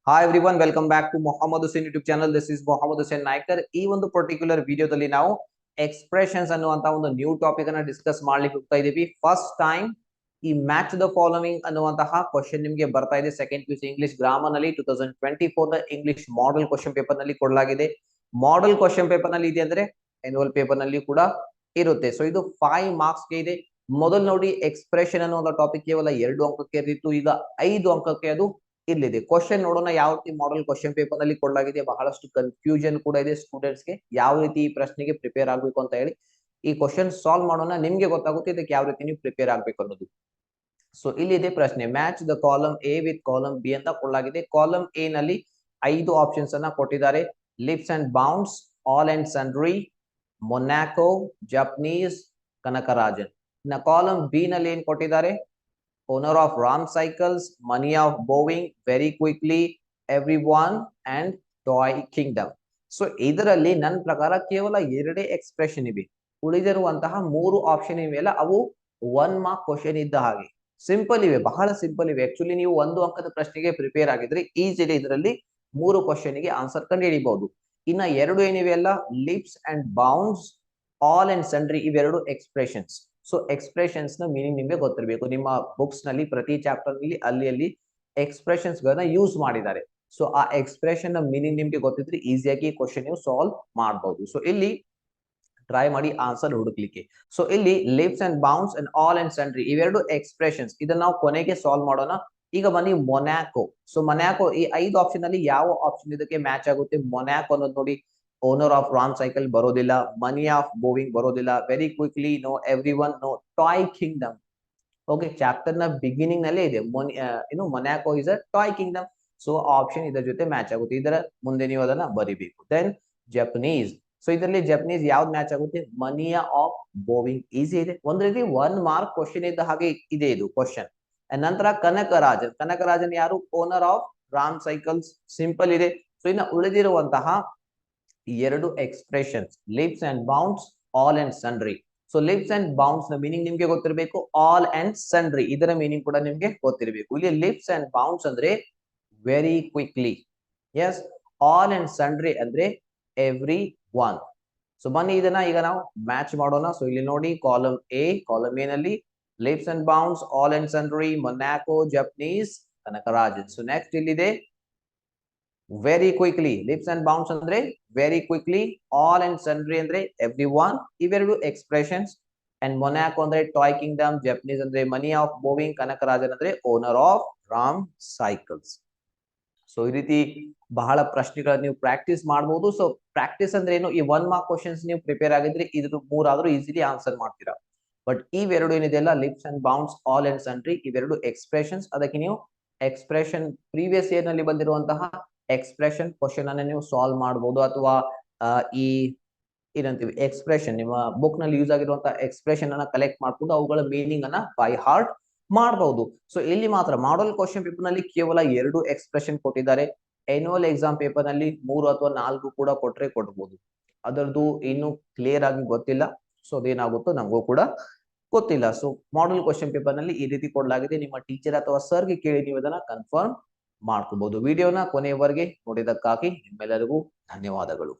Hi everyone, welcome back to Mohammed Hussain YouTube channel. This is Mohammed Hussain Naikar. ಈ ಒಂದು particular ವಿಡಿಯೋದಲ್ಲಿ ನಾವು ಎಕ್ಸ್ಪ್ರೆಷನ್ಸ್ ಅನ್ನುವಂತ ಒಂದು ನ್ಯೂ ಟಾಪಿಕ್ ಅನ್ನ ಡಿಸ್ಕಸ್ ಮಾಡ್ಲಿಕ್ಕೆ ಹೋಗ್ತಾ ಇದೀವಿ. ಫಸ್ಟ್ ಟೈಮ್ ಈ ಮ್ಯಾಚ್ ದ ಫಾಲೋವಿಂಗ್ ಅನ್ನುವಂತಹ ಕ್ವಶನ್ ನಿಮಗೆ ಬರ್ತಾ ಇದೆ second P U C English grammar ನಲ್ಲಿ 2024 the English model question paper ನಲ್ಲಿ ಕೊಡಲಾಗಿದೆ. ಮಾಡೆಲ್ ಕ್ವಶನ್ ಪೇಪರ್ ನಲ್ಲಿ ಇದೆ ಅಂದ್ರೆ ಆನ್ಯುವಲ್ ಪೇಪರ್ ನಲ್ಲಿ ಕೂಡ ಇರುತ್ತೆ. ಸೊ ಇದು 5 ಮಾರ್ಕ್ಸ್ ಗೆ ಇದೆ. ಮೊದಲು ನೋಡಿ, ಎಕ್ಸ್ಪ್ರೆಷನ್ ಅನ್ನುವಂತ ಟಾಪಿಕ್ ಕೇವಲ 2 ಅಂಕಕ್ಕೆ ಇರ್ತಿತ್ತು, ಈಗ 5 ಅಂಕಕ್ಕೆ ಅದು ಇಲ್ಲಿದೆ. ಕ್ವಶನ್ ನೋಡೋಣ ಯಾವ ರೀತಿ ಮಾಡೆಲ್ ಕ್ವಶನ್ ಪೇಪರ್ ನಲ್ಲಿ ಕೊಡಲಾಗಿದೆ. ಬಹಳಷ್ಟು ಕನ್ಫ್ಯೂಷನ್ ಕೂಡ ಇದೆ ಸ್ಟೂಡೆಂಟ್ಸ್ ಗೆ, ಯಾವ ರೀತಿ ಈ ಪ್ರಶ್ನೆಗೆ ಪ್ರಿಪೇರ್ ಆಗ್ಬೇಕು ಅಂತ ಹೇಳಿ. ಈ ಕ್ವಶನ್ ಸಾಲ್ವ್ ಮಾಡೋಣ, ನಿಮ್ಗೆ ಗೊತ್ತಾಗುತ್ತೆ ಇದಕ್ಕೆ ಯಾವ ರೀತಿ ನೀವು ಪ್ರಿಪೇರ್ ಆಗ್ಬೇಕು ಅನ್ನೋದು. ಸೊ ಇಲ್ಲಿ ಇದೆ ಪ್ರಶ್ನೆ, match the column A with column B ಅಂತ ಕೊಡಲಾಗಿದೆ. ಕಾಲಮ್ ಎ ನಲ್ಲಿ 5 ಆಪ್ಷನ್ಸ್ ಅನ್ನ ಕೊಟ್ಟಿದ್ದಾರೆ. Leaps and bounds, all and sundry, Monaco, Japanese, Kanakarajan. ಇನ್ನ ಕಾಲಮ್ ಬಿ ನಲ್ಲಿ ಏನ್ ಕೊಟ್ಟಿದ್ದಾರೆ? Owner of Ram cycles, manner of bowing, very quickly, everyone and toy kingdom. So ಇದರಲ್ಲಿ ನನ್ನ ಪ್ರಕಾರ ಕೇವಲ 2 ಎಕ್ಸ್ಪ್ರೆಷನ್ ಇವೆ. ಉಳಿದಿರುವಂತಹ 3 ಆಪ್ಷನ್ ಇವೆಯಲ್ಲ, ಅವು 1 ಮಾರ್ಕ್ ಕ್ವಶನ್ ಇದ್ದ ಹಾಗೆ ಸಿಂಪಲ್ ಇವೆ, ಬಹಳ ಸಿಂಪಲ್ ಇವೆ. ಆಕ್ಚುಲಿ ನೀವು 1 ಅಂಕದ ಪ್ರಶ್ನೆಗೆ ಪ್ರಿಪೇರ್ ಆಗಿದ್ರೆ ಈಸಿಲಿ ಇದರಲ್ಲಿ 3 ಕ್ವಶನ್ ಗೆ ಆನ್ಸರ್ ಕಂಡು ಹಿಡಿಬಹುದು. ಇನ್ನ 2 ಏನಿವೆ ಅಲ್ಲ, lips and bounds, all and sundry, ಇವೆರಡು ಎಕ್ಸ್ಪ್ರೆಷನ್ಸ್. ಸೊ ಎಕ್ಸ್ಪ್ರೆಷನ್ಸ್ ನ ಮೀನಿಂಗ್ ನಿಮಗೆ ಗೊತ್ತಿರಬೇಕು. ನಿಮ್ಮ ಬುಕ್ಸ್ ನಲ್ಲಿ ಪ್ರತಿ ಚಾಪ್ಟರ್ ನಲ್ಲಿ ಅಲ್ಲಿ ಎಕ್ಸ್ಪ್ರೆಷನ್ಸ್ ಗಳನ್ನ ಯೂಸ್ ಮಾಡಿದ್ದಾರೆ. ಸೊ ಆ ಎಕ್ಸ್ಪ್ರೆಷನ್ ನ ಮೀನಿಂಗ್ ನಿಮ್ಗೆ ಗೊತ್ತಿದ್ರೆ ಈಸಿಯಾಗಿ ಕ್ವಶನ್ ನೀವು ಸಾಲ್ವ್ ಮಾಡಬಹುದು. ಸೊ ಇಲ್ಲಿ ಟ್ರೈ ಮಾಡಿ ಆನ್ಸರ್ ಹುಡುಕ್ಲಿಕ್ಕೆ. ಸೊ ಇಲ್ಲಿ leaps and bounds and all and sundry ಇವೆರಡು ಎಕ್ಸ್ಪ್ರೆಷನ್ಸ್, ಇದನ್ನ ನಾವು ಕೊನೆಗೆ ಸಾಲ್ವ್ ಮಾಡೋಣ. ಈಗ ಬನ್ನಿ ಮೊನಾಕೋ. ಸೊ ಮೊನಾಕೋ, ಈ 5 ಆಪ್ಷನ್ ಅಲ್ಲಿ ಯಾವ ಆಪ್ಷನ್ ಇದಕ್ಕೆ ಮ್ಯಾಚ್ ಆಗುತ್ತೆ? ಮೊನಾಕೋ ಅನ್ನೋದು ನೋಡಿ, ಓನರ್ ಆಫ್ ರಾಮ್ ಸೈಕಲ್ ಬರೋದಿಲ್ಲ, ಮನಿ ಆಫ್ ಬೋವಿಂಗ್ ಬರೋದಿಲ್ಲ, very quickly no, everyone no, toy kingdom. Okay, chapter ನ ಬಿಗಿನಿಂಗ್ ನಲ್ಲೇ ಇದೆ Monaco is a toy kingdom. So option ಇದರ ಜೊತೆ ಮ್ಯಾಚ್ ಆಗುತ್ತೆ, ಇದರ ಮುಂದೆ ನೀವು ಅದನ್ನ ಬರಿಬೇಕು. Then Japanese. ಸೊ ಇದರಲ್ಲಿ ಜಪನೀಸ್ ಯಾವ್ದು ಮ್ಯಾಚ್ ಆಗುತ್ತೆ? Manner of bowing. ಈಸಿ ಇದೆ, ಒಂದ್ ರೀತಿ 1 ಮಾರ್ಕ್ ಕ್ವಶನ್ ಇದ್ದ ಹಾಗೆ ಇದೆ ಇದು ಕ್ವಶನ್. ನಂತರ ಕನಕರಾಜನ್. ಕನಕರಾಜನ್ ಯಾರು? Owner of Ram cycles. Simple ಇದೆ. ಸೊ ಇನ್ನು ಉಳಿದಿರುವಂತಹ 2 expressions, leaps and bounds, all and sundry. So leaps and bounds ನ ಮೀನಿಂಗ್ ನಿಮ್ಗೆ ಗೊತ್ತಿರಬೇಕು, ಆಲ್ ಅಂಡ್ ಸನ್ಡ್ರಿ ಇದರ ಮೀನಿಂಗ್ ಕೂಡ ನಿಮ್ಗೆ ಗೊತ್ತಿರಬೇಕು. ಇಲ್ಲಿ ಲಿಪ್ಸ್ ಅಂಡ್ ಬೌಂಡ್ಸ್ ಅಂದ್ರೆ very quickly, yes. All and sundry ಅಂದ್ರೆ ಎವ್ರಿ ಒನ್. ಸೊ ಬನ್ನಿ ಇದನ್ನ ಈಗ ನಾವು ಮ್ಯಾಚ್ ಮಾಡೋಣ. ಸೊ ಇಲ್ಲಿ ನೋಡಿ, ಕಾಲಮ್ ಎ ನಲ್ಲಿ leaps and bounds, all and sundry, Monaco, Japanese, Kanakarajan. So next ಇಲ್ಲಿದೆ very quickly. Leaps and bounds ಅಂದ್ರೆ very quickly, all and sundry ಅಂದ್ರೆ ಎವ್ರಿ ಒನ್, ಇವೆರಡು ಎಕ್ಸ್ಪ್ರೆಷನ್ಸ್. ಅಂಡ್ ಮೊನಾಕೋ ಅಂದ್ರೆ ಟಾಯ್ ಕಿಂಗ್ಡಮ್, ಜಪನೀಸ್ ಅಂದ್ರೆ manner of bowing, Kanakarajan ಅಂದ್ರೆ owner of Ram cycles. So ಈ ರೀತಿ ಬಹಳ ಪ್ರಶ್ನೆಗಳನ್ನ ನೀವು ಪ್ರಾಕ್ಟೀಸ್ ಮಾಡಬಹುದು. ಸೊ ಪ್ರಾಕ್ಟೀಸ್ ಅಂದ್ರೆ ಏನು? ಈ 1 ಮಾರ್ಕ್ ಕ್ವಶನ್ಸ್ ನೀವು ಪ್ರಿಪೇರ್ ಆಗಿದ್ರೆ ಇದ್ರ 3 ಆದ್ರೂ ಈಸಿಲಿ ಆನ್ಸರ್ ಮಾಡ್ತೀರಾ. ಬಟ್ ಇವೆರಡು ಏನಿದೆಯಲ್ಲ, lips and bounds, all and sundry, ಇವೆರಡು ಎಕ್ಸ್ಪ್ರೆಷನ್ಸ್. ಅದಕ್ಕೆ ನೀವು ಎಕ್ಸ್ಪ್ರೆಷನ್ ಪ್ರೀವಿಯಸ್ ಇಯರ್ ನಲ್ಲಿ ಬಂದಿರುವಂತಹ ಎಕ್ಸ್ಪ್ರೆಷನ್ ಕ್ವಶನ್ ಅನ್ನ ನೀವು ಸಾಲ್ವ್ ಮಾಡಬಹುದು, ಅಥವಾ ಈ ಏನಂತೀವಿ ಎಕ್ಸ್ಪ್ರೆಷನ್, ನಿಮ್ಮ ಬುಕ್ ನಲ್ಲಿ ಯೂಸ್ ಆಗಿರುವಂತಹ ಎಕ್ಸ್ಪ್ರೆಷನ್ ಅನ್ನ ಕಲೆಕ್ಟ್ ಮಾಡ್ಕೊಂಡು ಅವುಗಳ ಮೀನಿಂಗ್ ಅನ್ನ ಬೈ ಹಾರ್ಟ್ ಮಾಡಬಹುದು. ಸೊ ಇಲ್ಲಿ ಮಾತ್ರ ಮಾಡೆಲ್ ಕ್ವಶನ್ ಪೇಪರ್ ನಲ್ಲಿ ಕೇವಲ 2 ಎಕ್ಸ್ಪ್ರೆಷನ್ ಕೊಟ್ಟಿದ್ದಾರೆ. ಆನ್ಯುವಲ್ ಎಕ್ಸಾಮ್ ಪೇಪರ್ ನಲ್ಲಿ 3 ಅಥವಾ 4 ಕೂಡ ಕೊಟ್ರೆ ಕೊಡ್ಬೋದು. ಅದರದ್ದು ಇನ್ನು ಕ್ಲಿಯರ್ ಆಗಿ ಗೊತ್ತಿಲ್ಲ. ಸೊ ಅದೇನಾಗುತ್ತೋ ನಮಗೂ ಕೂಡ ಗೊತ್ತಿಲ್ಲ. ಸೊ ಮಾಡೆಲ್ ಕ್ವಶನ್ ಪೇಪರ್ ನಲ್ಲಿ ಈ ರೀತಿ ಕೊಡಲಾಗಿದೆ. ನಿಮ್ಮ ಟೀಚರ್ ಅಥವಾ ಸರ್ ಗೆ ಕೇಳಿ ನೀವು ಅದನ್ನ ಕನ್ಫರ್ಮ್ ಮಾಡ್ಕೋಬಹುದು. ವಿಡಿಯೋನ ಕೊನೆಯವರೆಗೆ ನೋಡಿದಕ್ಕಾಗಿ ನಿಮ್ಮೆಲ್ಲರಿಗೂ ಧನ್ಯವಾದಗಳು.